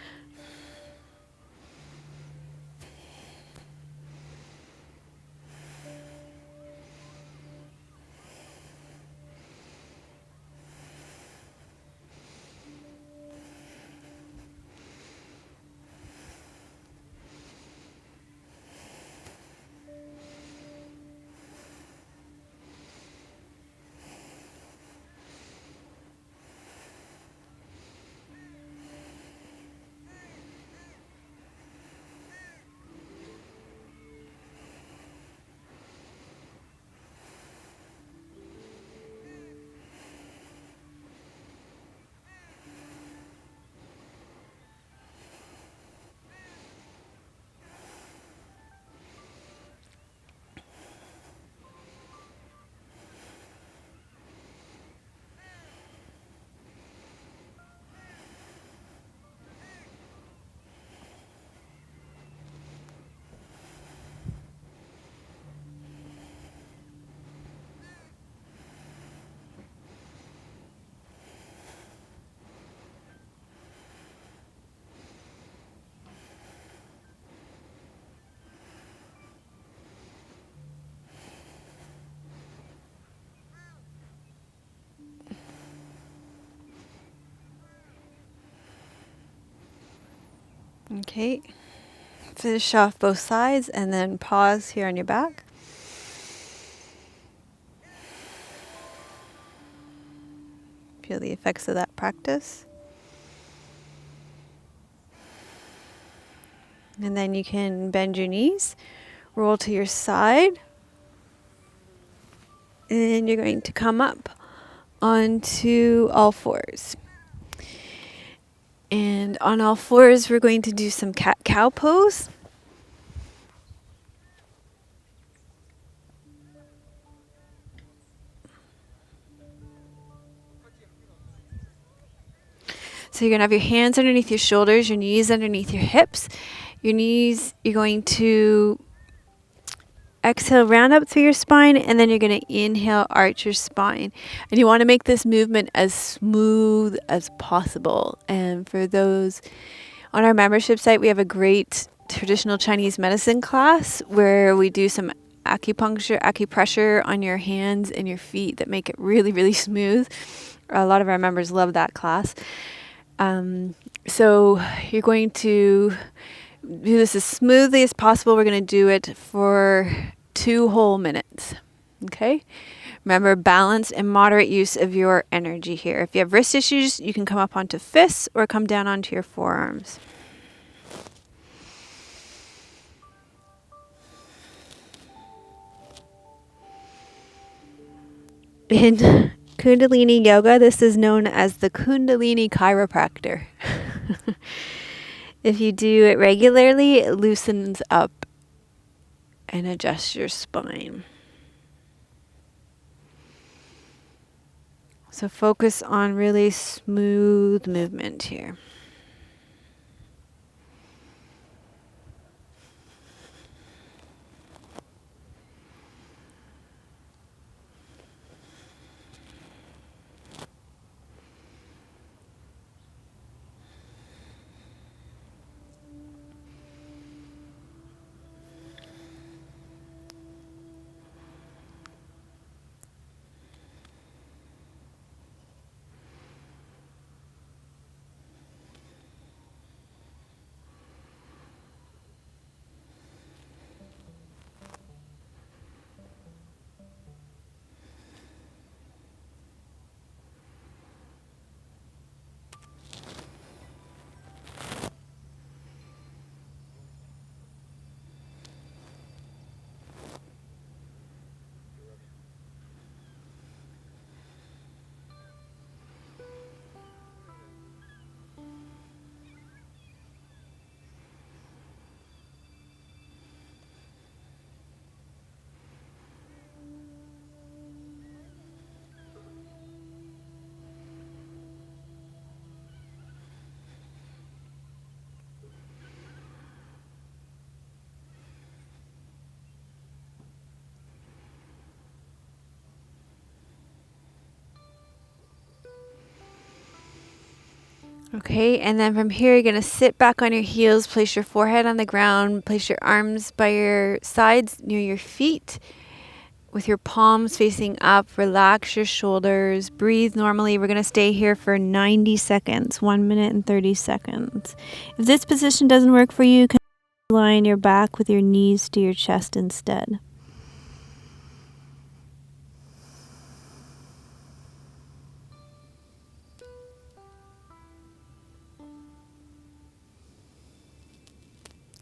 Okay, finish off both sides and then pause here on your back. Feel the effects of that practice. And then you can bend your knees, roll to your side, and you're going to come up onto all fours. And on all fours, we're going to do some cat-cow pose. So you're going to have your hands underneath your shoulders, your knees underneath your hips. Your knees, you're going to exhale, round up through your spine, and then you're going to inhale, arch your spine. And you want to make this movement as smooth as possible. And for those on our membership site, we have a great traditional Chinese medicine class where we do some acupressure on your hands and your feet that make it really, really smooth. A lot of our members love that class. So you're going to do this as smoothly as possible. We're going to do it for 2 whole minutes. Okay? Remember, balanced and moderate use of your energy here. If you have wrist issues, you can come up onto fists or come down onto your forearms. In Kundalini Yoga, this is known as the Kundalini chiropractor. If you do it regularly, it loosens up and adjusts your spine. So focus on really smooth movement here. Okay, and then from here, you're going to sit back on your heels, place your forehead on the ground, place your arms by your sides near your feet with your palms facing up. Relax your shoulders. Breathe normally. We're going to stay here for 90 seconds, 1 minute and 30 seconds. If this position doesn't work for you, you can lie on your back with your knees to your chest instead.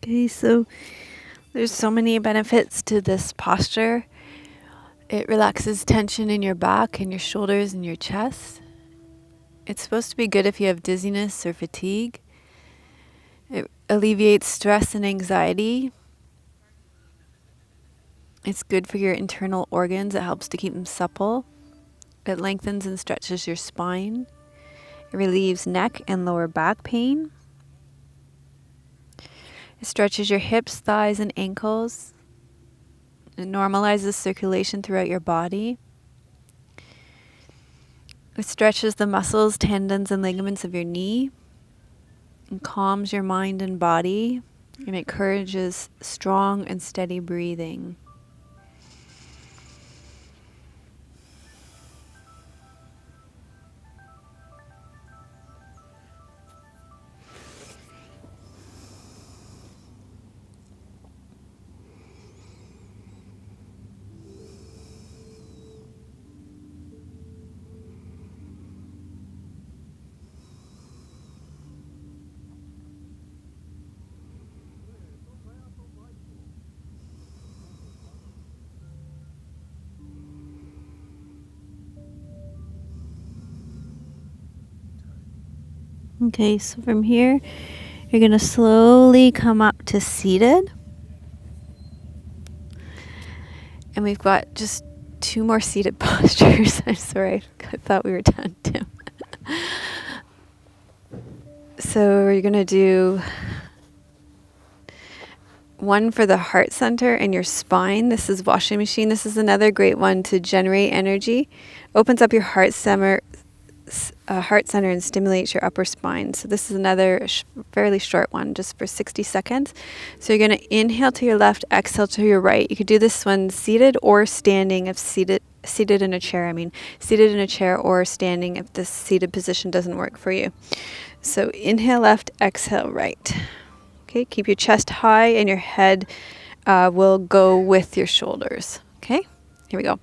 Okay, so there's so many benefits to this posture. It relaxes tension in your back and your shoulders and your chest. It's supposed to be good if you have dizziness or fatigue. It alleviates stress and anxiety. It's good for your internal organs. It helps to keep them supple. It lengthens and stretches your spine. It relieves neck and lower back pain. It stretches your hips, thighs, and ankles. It normalizes circulation throughout your body. It stretches the muscles, tendons, and ligaments of your knee. And calms your mind and body. And encourages strong and steady breathing. Okay, so from here, you're going to slowly come up to seated. And we've got just 2 more seated postures. I'm sorry, I thought we were done, Tim. So we're going to do one for the heart center and your spine. This is washing machine. This is another great one to generate energy. Opens up your heart center and stimulates your upper spine. So this is another fairly short one, just for 60 seconds. So you're going to inhale to your left, exhale to your right. You could do this one seated or standing. If seated in a chair, seated in a chair or standing if this seated position doesn't work for you. So inhale left, exhale right. Okay, keep your chest high and your head will go with your shoulders. Okay, here we go.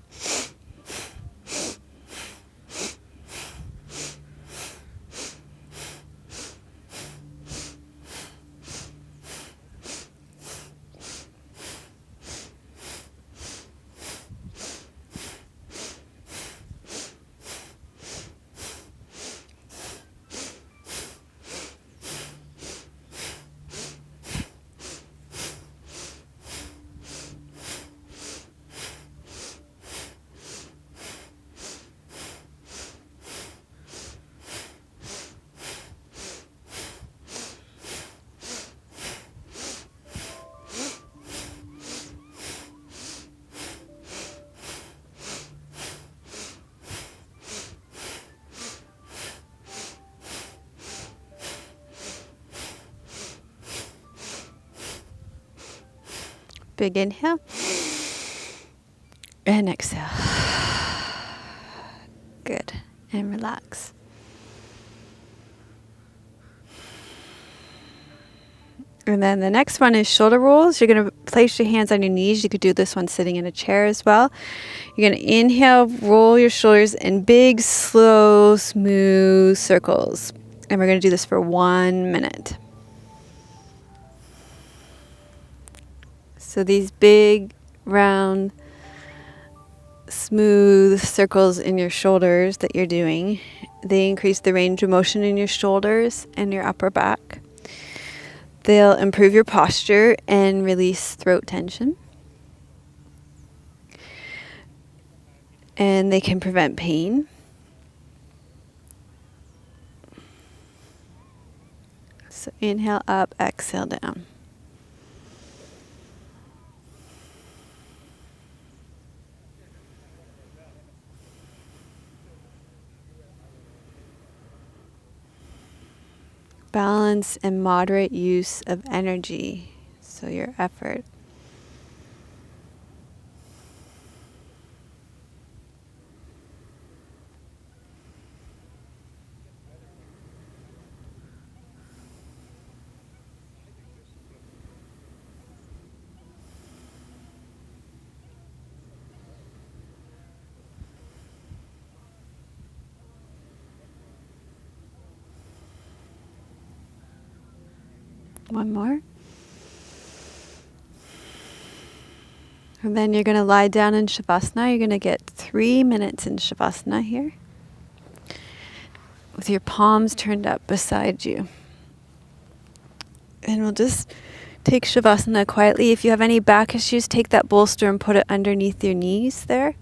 Big inhale. And exhale. Good. And relax. And then the next one is shoulder rolls. You're going to place your hands on your knees. You could do this one sitting in a chair as well. You're going to inhale, roll your shoulders in big, slow, smooth circles. And we're going to do this for 1 minute. So these big, round, smooth circles in your shoulders that you're doing, they increase the range of motion in your shoulders and your upper back. They'll improve your posture and release throat tension. And they can prevent pain. So inhale up, exhale down. Balance and moderate use of energy, so your effort. One more. And then you're going to lie down in Shavasana. You're going to get 3 minutes in Shavasana here, with your palms turned up beside you. And we'll just take Shavasana quietly. If you have any back issues, take that bolster and put it underneath your knees there.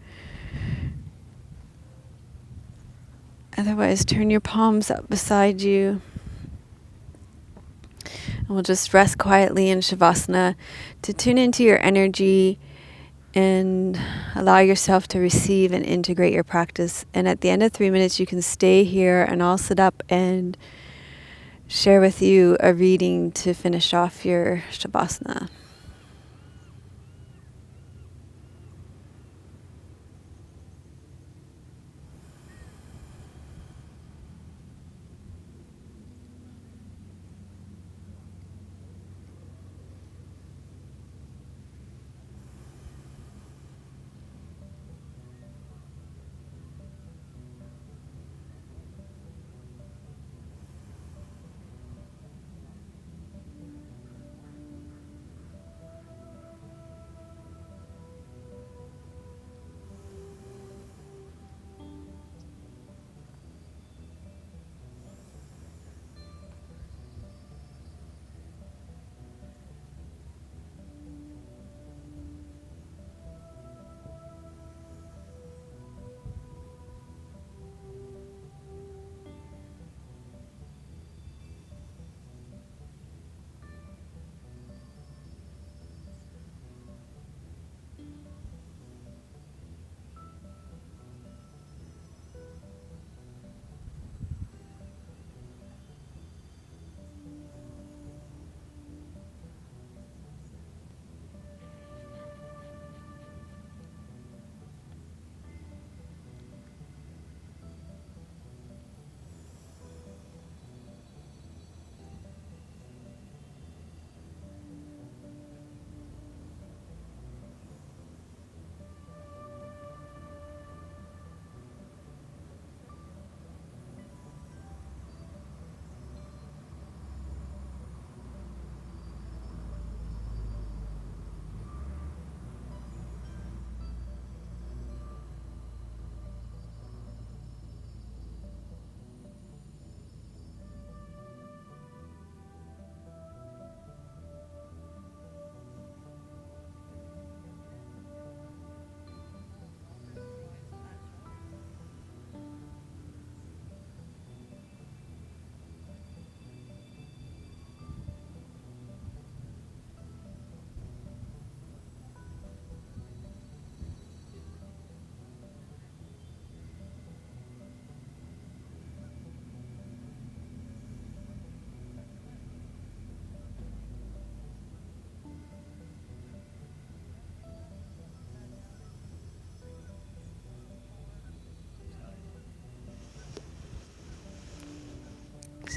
Otherwise, turn your palms up beside you. And we'll just rest quietly in Shavasana to tune into your energy and allow yourself to receive and integrate your practice. And at the end of 3 minutes, you can stay here and I'll sit up and share with you a reading to finish off your Shavasana.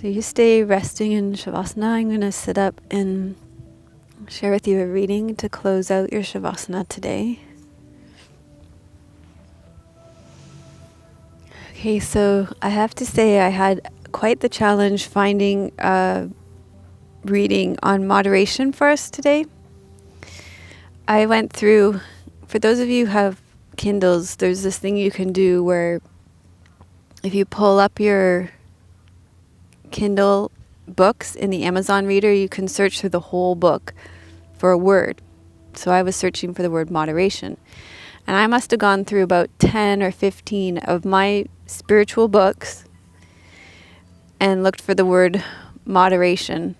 So you stay resting in Shavasana. I'm going to sit up and share with you a reading to close out your Shavasana today. Okay, so I have to say I had quite the challenge finding a reading on moderation for us today. I went through, for those of you who have Kindles, there's this thing you can do where if you pull up your Kindle books in the Amazon reader, you can search through the whole book for a word. So I was searching for the word moderation. And I must have gone through about 10 or 15 of my spiritual books and looked for the word moderation.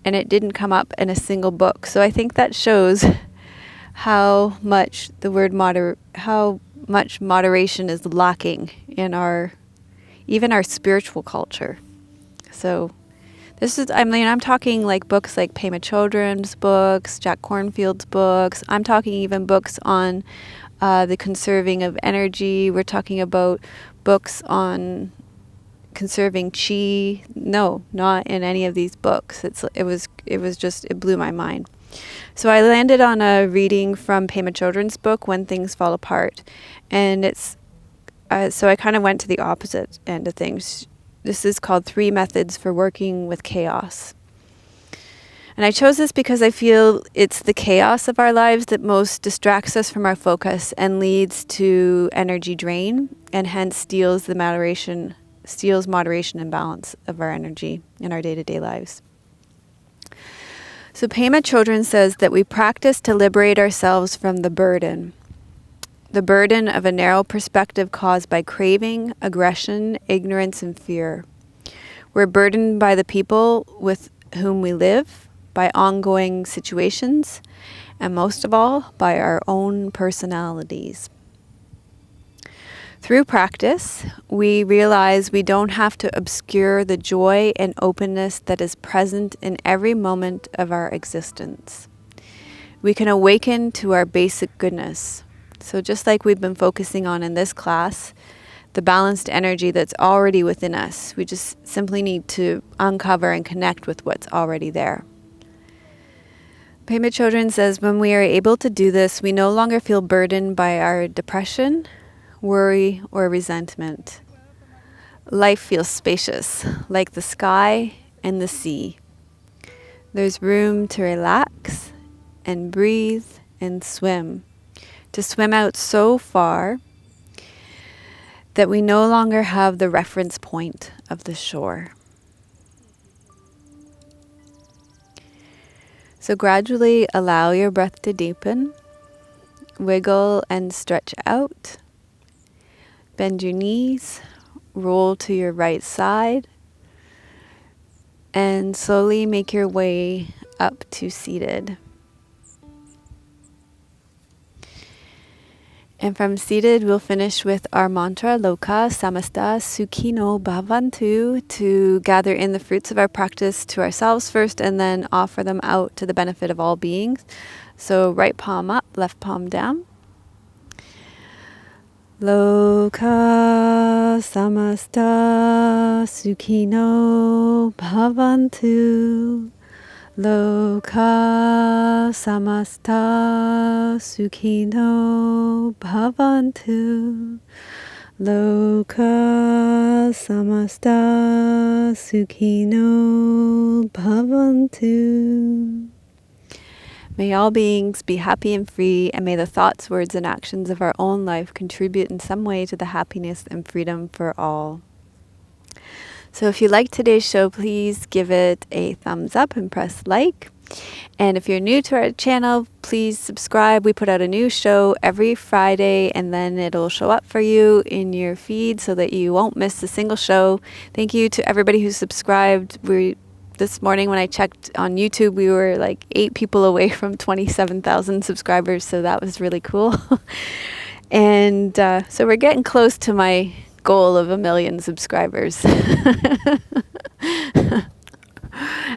And it didn't come up in a single book. So I think that shows how much the word how much moderation is lacking in even our spiritual culture. So I'm talking like books like Pema Chodron's books, Jack Kornfield's books. I'm talking even books on the conserving of energy. We're talking about books on conserving chi. No, not in any of these books. It blew my mind. So I landed on a reading from Pema Chodron's book, When Things Fall Apart. And so I kind of went to the opposite end of things. This is called 3 Methods for Working with Chaos. And I chose this because I feel it's the chaos of our lives that most distracts us from our focus and leads to energy drain, and hence steals moderation and balance of our energy in our day-to-day lives. So Pema Chodron says that we practice to liberate ourselves from the burden of a narrow perspective caused by craving, aggression, ignorance, and fear. We're burdened by the people with whom we live, by ongoing situations, and most of all, by our own personalities. Through practice, we realize we don't have to obscure the joy and openness that is present in every moment of our existence. We can awaken to our basic goodness. So just like we've been focusing on in this class, the balanced energy that's already within us, we just simply need to uncover and connect with what's already there. Pema Chodron says when we are able to do this, we no longer feel burdened by our depression, worry, or resentment. Life feels spacious, like the sky and the sea. There's room to relax and breathe and swim, to swim out so far that we no longer have the reference point of the shore. So gradually allow your breath to deepen, wiggle and stretch out. Bend your knees, roll to your right side, and slowly make your way up to seated. And from seated, we'll finish with our mantra, Loka Samasta Sukhino Bhavantu, to gather in the fruits of our practice to ourselves first and then offer them out to the benefit of all beings. So right palm up, left palm down. Loka samasta sukhino bhavantu. Loka samasta sukhino bhavantu. Loka samasta sukhino bhavantu. May all beings be happy and free, and may the thoughts, words, and actions of our own life contribute in some way to the happiness and freedom for all. So if you liked today's show, please give it a thumbs up and press like. And if you're new to our channel, please subscribe. We put out a new show every Friday, and then it'll show up for you in your feed so that you won't miss a single show. Thank you to everybody who subscribed. This morning when I checked on YouTube, we were like 8 people away from 27,000 subscribers, so that was really cool. And so we're getting close to my goal of 1 million subscribers.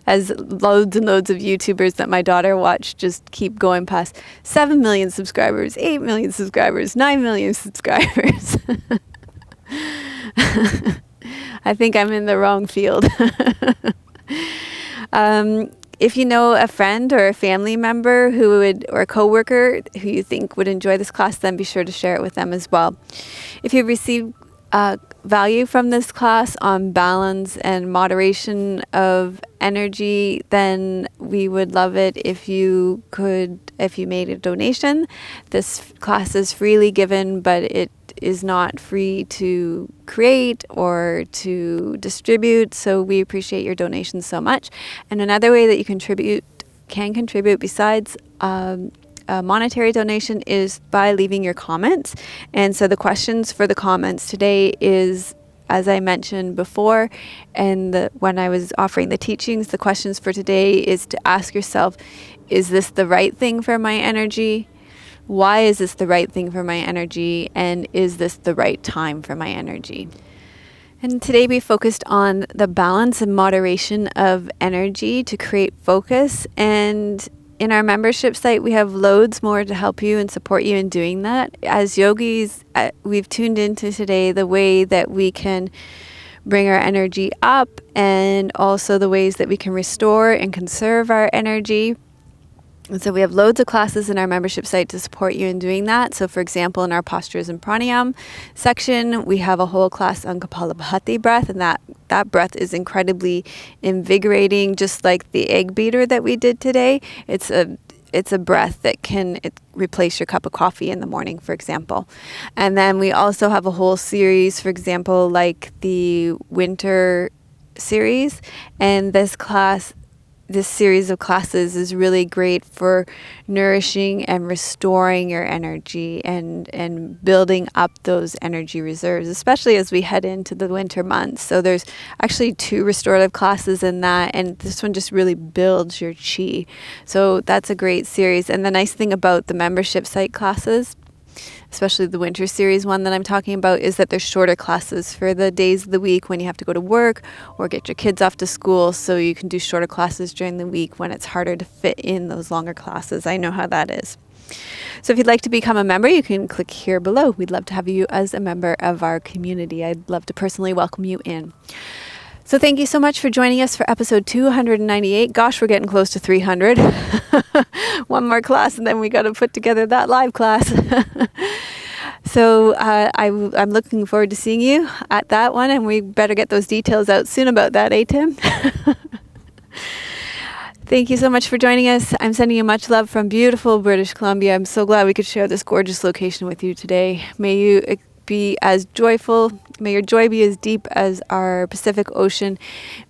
As loads and loads of YouTubers that my daughter watched just keep going past 7 million subscribers, 8 million subscribers, 9 million subscribers. I think I'm in the wrong field. If you know a friend or a family member or a coworker who you think would enjoy this class, then be sure to share it with them as well. If you receive value from this class on balance and moderation of energy, then we would love it if you made a donation. This class is freely given, but it is not free to create or to distribute, so we appreciate your donations so much. And another way that you can contribute besides a monetary donation is by leaving your comments. And so the questions for the comments today is, as I mentioned before, and when I was offering the teachings, the questions for today is to ask yourself, is this the right thing for my energy? Why is this the right thing for my energy? And is this the right time for my energy? And today we focused on the balance and moderation of energy to create focus. And in our membership site, we have loads more to help you and support you in doing that. As yogis, we've tuned into today the way that we can bring our energy up, and also the ways that we can restore and conserve our energy. And so we have loads of classes in our membership site to support you in doing that. So for example, in our postures and pranayam section, we have a whole class on Kapalabhati breath, and that breath is incredibly invigorating, just like the egg beater that we did today. It's a breath that can replace your cup of coffee in the morning, for example. And then we also have a whole series, for example, like the winter series. And this series of classes is really great for nourishing and restoring your energy and building up those energy reserves, especially as we head into the winter months. So there's actually 2 restorative classes in that, and this one just really builds your chi. So that's a great series. And the nice thing about the membership site classes, especially the winter series one that I'm talking about, is that there's shorter classes for the days of the week when you have to go to work or get your kids off to school, so you can do shorter classes during the week when it's harder to fit in those longer classes. I know how that is. So if you'd like to become a member, you can click here below. We'd love to have you as a member of our community. I'd love to personally welcome you in. So thank you so much for joining us for episode 298. Gosh, we're getting close to 300. One more class and then we got to put together that live class. So I'm looking forward to seeing you at that one, and we better get those details out soon about that, Tim? Thank you so much for joining us. I'm sending you much love from beautiful British Columbia. I'm so glad we could share this gorgeous location with you today. May you be as joyful. May your joy be as deep as our Pacific Ocean.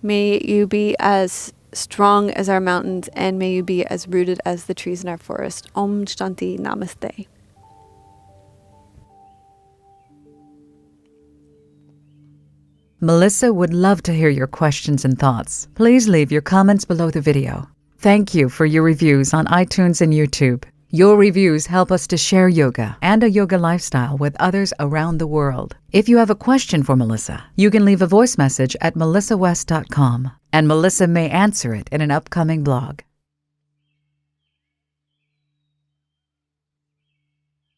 May you be as strong as our mountains, and may you be as rooted as the trees in our forest. Om Shanti Namaste. Melissa would love to hear your questions and thoughts. Please leave your comments below the video. Thank you for your reviews on iTunes and YouTube. Your reviews help us to share yoga and a yoga lifestyle with others around the world. If you have a question for Melissa, you can leave a voice message at melissawest.com, and Melissa may answer it in an upcoming blog.